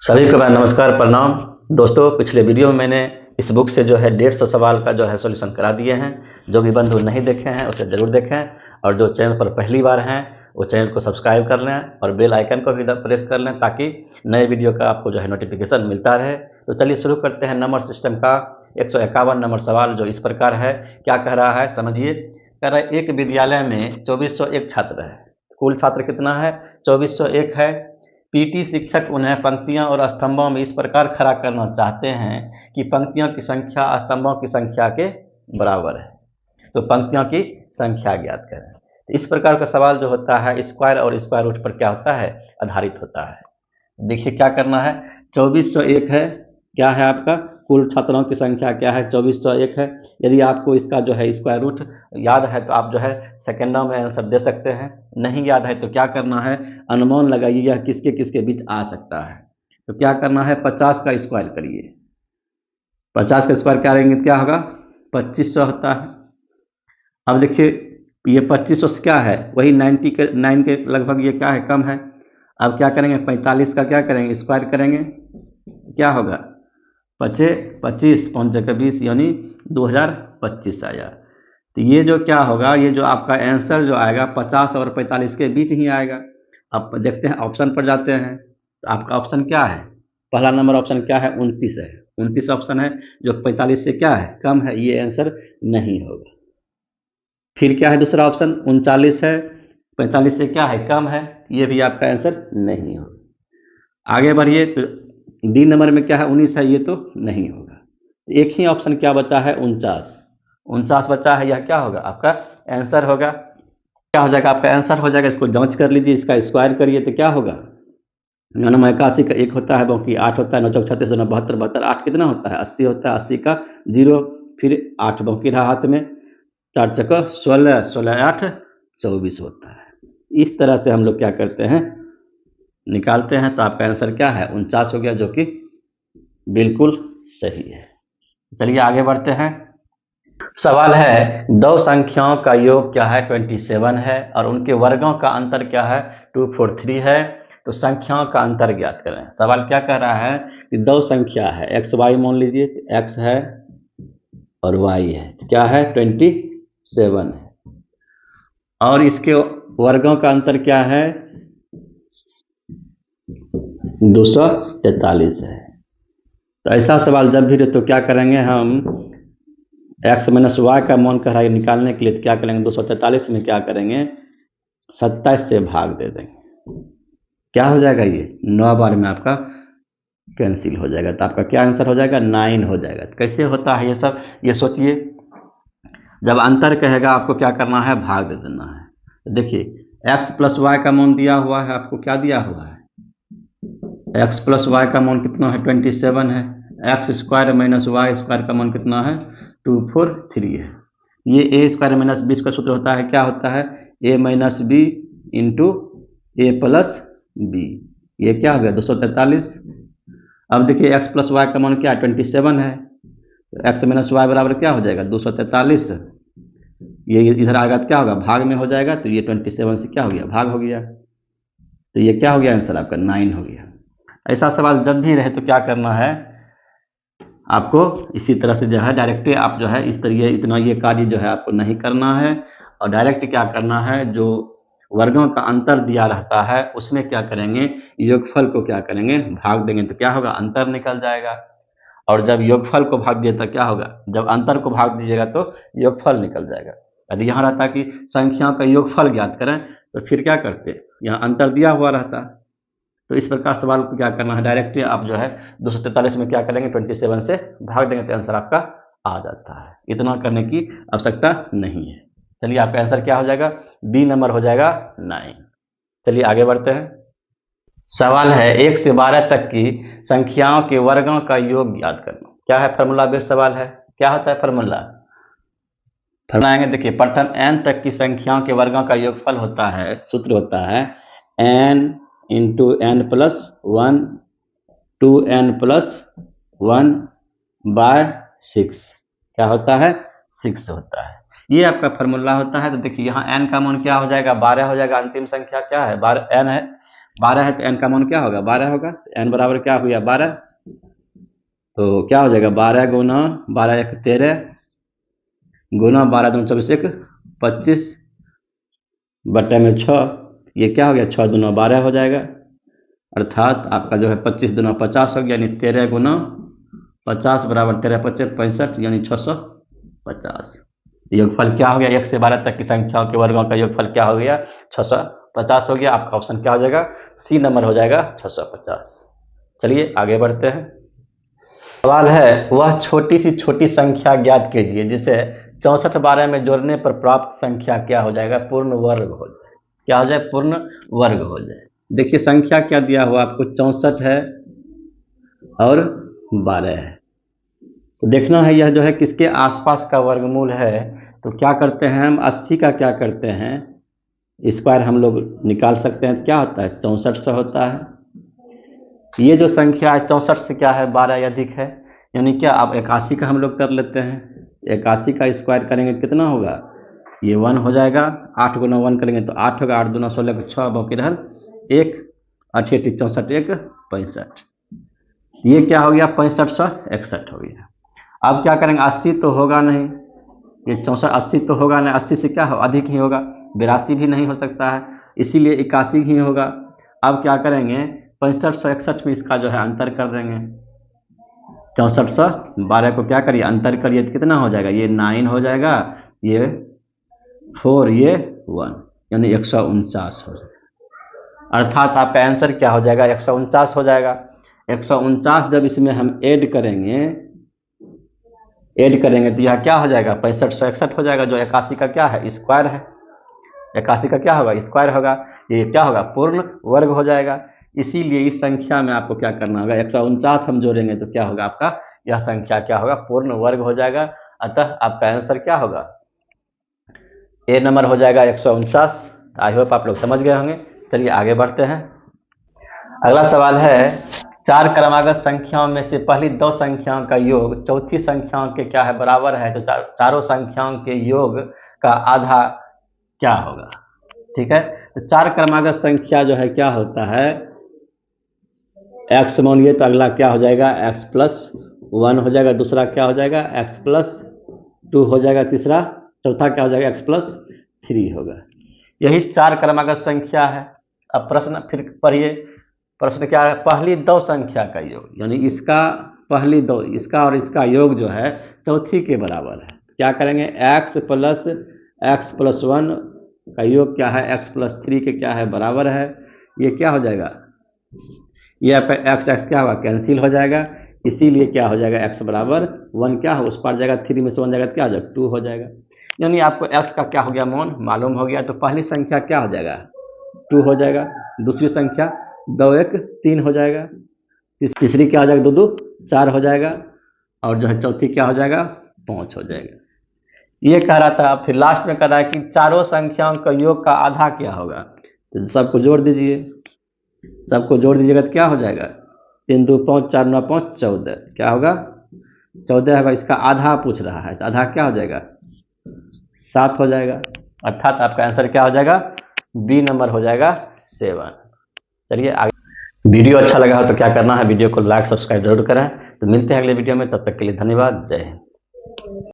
सभी को मैं नमस्कार प्रणाम। दोस्तों, पिछले वीडियो में मैंने इस बुक से जो है 150 सवाल का जो है सॉल्यूशन करा दिए हैं। जो भी बंधु नहीं देखे हैं उसे ज़रूर देखें, और जो चैनल पर पहली बार हैं वो चैनल को सब्सक्राइब कर लें और बेल आइकन को भी प्रेस कर लें ताकि नए वीडियो का आपको जो है नोटिफिकेशन मिलता रहे। तो चलिए शुरू करते हैं नंबर सिस्टम का 151 नंबर सवाल, जो इस प्रकार है। क्या कह रहा है समझिए। कह रहा है एक विद्यालय में 2401 छात्र है। कुल छात्र कितना है? 2401 है। पीटी शिक्षक उन्हें पंक्तियां और स्तंभों में इस प्रकार खड़ा करना चाहते हैं कि पंक्तियों की संख्या स्तंभों की संख्या के बराबर है। तो पंक्तियों की संख्या ज्ञात करें। तो इस प्रकार का सवाल जो होता है स्क्वायर और स्क्वायर रूट पर क्या होता है? आधारित होता है। देखिए क्या करना है। 2401 है, क्या है आपका कुल छात्रों की संख्या क्या है? 2401 है। यदि आपको इसका जो है स्क्वायर रूट याद है तो आप जो है सेकेंडों में आंसर दे सकते हैं। नहीं याद है तो क्या करना है, अनुमान लगाइए यह किसके किसके बीच आ सकता है। तो क्या करना है, 50 का स्क्वायर करिए। 50 का स्क्वायर क्या करेंगे, क्या होगा? 2500 होता है। अब देखिए ये 2500 से क्या है, वही 90 के 9 के लगभग ये क्या है, कम है। अब क्या करेंगे, 45 का क्या करेंगे, स्क्वायर करेंगे। क्या होगा, 25 5 जगह 20 यानी 2025 आया। तो ये जो क्या होगा, ये जो आपका आंसर जो आएगा 50 और 45 के बीच ही आएगा। अब देखते हैं ऑप्शन पर जाते हैं। तो आपका ऑप्शन क्या है, पहला नंबर ऑप्शन क्या है, 29 है। 29 ऑप्शन है जो 45 से क्या है, कम है। ये आंसर नहीं होगा। फिर क्या है, दूसरा ऑप्शन 39 है, 45 से क्या है, कम है। ये भी आपका आंसर नहीं होगा। आगे बढ़िए। तो डी नंबर में क्या है, 19 है, ये तो नहीं होगा। एक ही ऑप्शन क्या बचा है, 49 बचा है। यह क्या होगा, आपका आंसर होगा। क्या हो जाएगा, आपका आंसर हो जाएगा। इसको जांच कर लीजिए, इसका स्क्वायर करिए तो क्या होगा। 81 का 1 होता है, बाकी 8 होता है। 9 चौक 36 72 72 8 कितना होता है, 80 होता है। 80 का 0 फिर 8 बाकी रहा हाथ में। 4 चक्का 16 16 8 24 होता है। इस तरह से हम लोग क्या करते हैं, निकालते हैं। तो आपका आंसर क्या है, 49 हो गया, जो कि बिल्कुल सही है। चलिए आगे बढ़ते हैं। सवाल है दो संख्याओं का योग क्या है, 27 है, और उनके वर्गों का अंतर क्या है, 243 है। तो संख्याओं का अंतर ज्ञात करें। सवाल क्या कह रहा है कि दो संख्या है, एक्स वाई मान लीजिए। एक्स है और वाई है, क्या है, 27 है, और इसके वर्गों का अंतर क्या है, 243 है। तो ऐसा सवाल जब भी रहे तो क्या करेंगे हम, एक्स माइनस वाई का मान कह रहा है निकालने के लिए। तो क्या करेंगे, 243 में क्या करेंगे, 27 से भाग दे देंगे। क्या हो जाएगा, ये 9 बार में आपका कैंसिल हो जाएगा। तो आपका क्या आंसर हो जाएगा, 9 हो जाएगा। तो कैसे होता है ये सब, ये सोचिए। जब अंतर कहेगा आपको क्या करना है, भाग दे देना है। तो देखिए एक्स प्लस वाई का मान दिया हुआ है, आपको क्या दिया हुआ है, एक्स प्लस वाई का मान कितना है, 27 है। X square minus y square का मान कितना है, 243 है। ये ए स्क्वायर माइनस बी का सूत्र होता है, क्या होता है, ए माइनस बी इंटू ए प्लस बी। ये क्या हो गया, 243। अब देखिए एक्स प्लस वाई का मान क्या है, 27 है। तो एक्स माइनस वाई बराबर क्या हो जाएगा, 243। ये इधर आएगा तो क्या होगा, भाग में हो जाएगा। तो ये 27 से क्या हो गया, भाग हो गया। तो ये क्या हो गया, आंसर आपका 9 हो गया। ऐसा सवाल जब भी रहे तो क्या करना है, आपको इसी तरह से जो है डायरेक्ट आप जो है इस तरीके इतना ये कार्य जो है आपको नहीं करना है, और डायरेक्ट क्या करना है, जो वर्गों का अंतर दिया रहता है उसमें क्या करेंगे, योगफल को क्या करेंगे, भाग देंगे। तो क्या होगा, अंतर निकल जाएगा। और जब योगफल को भाग दिए तो क्या होगा, जब अंतर को भाग दीजिएगा तो योगफल निकल जाएगा। यदि यहाँ रहता कि संख्याओं का योगफल ज्ञात करें तो फिर क्या करते, यहाँ अंतर दिया हुआ रहता। तो इस प्रकार सवाल को क्या करना है, डायरेक्टली आप जो है 243 में क्या करेंगे, 27 से भाग देंगे तो आंसर आपका आ जाता है। इतना करने की आवश्यकता नहीं है। चलिए आपका आंसर क्या हो जाएगा, बी नंबर हो जाएगा 9। चलिए आगे बढ़ते हैं। सवाल है 1 से 12 तक की संख्याओं के वर्गों का योग ज्ञात करना। क्या है, फार्मूला बेस्ड सवाल है। क्या होता है फार्मूला, आएंगे। देखिए प्रथम n तक की संख्याओं के वर्गों का योगफल होता है, सूत्र होता है n into n plus 1 2n plus 1 by 6। क्या होता है, 6 होता है। ये आपका फार्मूला होता है। तो देखिए यहाँ n का मान क्या हो जाएगा, 12 हो जाएगा। अंतिम संख्या क्या है, 12 n है। 12 है तो n का मान क्या होगा, 12 होगा। n बराबर क्या हुआ, 12। तो क्या हो जाएगा, 12 गुना 12 1 13 गुना 12 दूना 24 1 25 बटे में 6, ये क्या हो गया, 6 दूना 12 हो जाएगा। अर्थात आपका जो है 25 दूना 50 हो गया, यानी 13 गुना 50 बराबर 13 25 65, यानी 650। योगफल क्या हो गया, 1 से 12 तक की संख्याओं के वर्गों का योगफल क्या हो गया, 650 हो गया। आपका ऑप्शन क्या हो जाएगा, सी नंबर हो जाएगा 650। चलिए आगे बढ़ते हैं। सवाल है, वह छोटी सी छोटी संख्या ज्ञात कीजिए जिसे 64 12 में जोड़ने पर प्राप्त संख्या क्या हो जाएगा, पूर्ण वर्ग हो जाए। क्या हो जाए, पूर्ण वर्ग हो जाए। देखिए संख्या क्या दिया हुआ आपको, 64 है और 12 है। तो देखना है यह जो है किसके आसपास का वर्गमूल है। तो क्या करते हैं हम, 80 का क्या करते हैं, स्क्वायर हम लोग निकाल सकते हैं। क्या होता है, 64 से होता है। ये जो संख्या है 64 से क्या है, 12 अधिक है, यानी क्या, अब 81 का हम लोग कर लेते हैं। 81 का स्क्वायर करेंगे कितना होगा, ये 1 हो जाएगा। 8 गुना 1 करेंगे तो 8 होगा। 8 दूना 16 6 बाकी रहल 1 8 64 1 65, ये क्या हो गया, 6561 हो गया। अब क्या करेंगे, 80 तो होगा नहीं, ये 64 80 तो होगा नहीं, 80 से क्या हो, अधिक ही होगा। 82 भी नहीं हो सकता है, इसीलिए 81 ही होगा। अब क्या करेंगे, 6561 में इसका जो है अंतर कर देंगे। 6412 को क्या करिए, अंतर करिए तो कितना हो जाएगा, ये 9 हो जाएगा, ये 4, ये 1, यानी 149 हो जाएगा। अर्थात आपका आंसर क्या हो जाएगा, 149 हो जाएगा। 149 जब इसमें हम ऐड करेंगे तो यह क्या हो जाएगा, 6561 हो जाएगा, जो 81 का क्या है, स्क्वायर है। 81 का क्या होगा, स्क्वायर होगा, ये क्या होगा, पूर्ण वर्ग हो जाएगा। इसीलिए इस संख्या में आपको क्या करना होगा, 149 हम जोड़ेंगे तो क्या होगा, आपका यह संख्या क्या होगा, पूर्ण वर्ग हो जाएगा। अतः आपका आंसर क्या होगा, ए नंबर हो जाएगा 149। आई होप आप लोग समझ गए होंगे। चलिए आगे बढ़ते हैं। अगला सवाल है, 4 क्रमागत संख्याओं में से पहली 2 संख्याओं का योग चौथी संख्याओं के क्या है, बराबर है। तो चारों संख्याओं के योग का आधा क्या होगा। ठीक है, तो 4 क्रमागत संख्या जो है क्या होता है, x मानिए तो अगला क्या हो जाएगा, x प्लस 1 हो जाएगा, दूसरा क्या हो जाएगा, x प्लस 2 हो जाएगा, तीसरा चौथा क्या हो जाएगा, x प्लस 3 होगा। यही 4 क्रमागत संख्या है। अब प्रश्न फिर पढ़िए, प्रश्न क्या है, पहली 2 संख्या का योग, यानी इसका पहली 2, इसका और इसका योग जो है चौथी के बराबर है। क्या करेंगे, x प्लस 1 का योग क्या है, x प्लस 3 के क्या है, बराबर है। ये क्या हो जाएगा, ये आपका x क्या होगा, कैंसिल हो जाएगा। इसीलिए क्या हो जाएगा, x बराबर 1 क्या हो, उस पर जाएगा, 3 में से 1 जाएगा, क्या हो जाएगा, 2 हो जाएगा। यानी आपको x का क्या हो गया, मान मालूम हो गया। तो पहली संख्या क्या हो जाएगा, 2 हो जाएगा। दूसरी संख्या 2 1 3 हो जाएगा। तीसरी क्या हो जाएगा, 2 2 4 हो जाएगा। और जो है चौथी क्या हो जाएगा, 5 हो जाएगा। ये कह रहा था। फिर लास्ट में कह रहा है कि चारों संख्याओं का योग का आधा क्या होगा। तो सबको जोड़ दीजिए, सबको जोड़ दीजिएगा तो क्या हो जाएगा, 3 2 5 4 9 5 14, क्या होगा, 14 होगा। इसका आधा पूछ रहा है, तो आधा क्या हो जाएगा, 7 हो जाएगा। अर्थात आपका आंसर क्या हो जाएगा, बी नंबर हो जाएगा 7। चलिए आगे। वीडियो अच्छा लगा हो तो क्या करना है, वीडियो को लाइक सब्सक्राइब जरूर करें। तो मिलते हैं अगले वीडियो में, तब तक के लिए धन्यवाद, जय हिंद।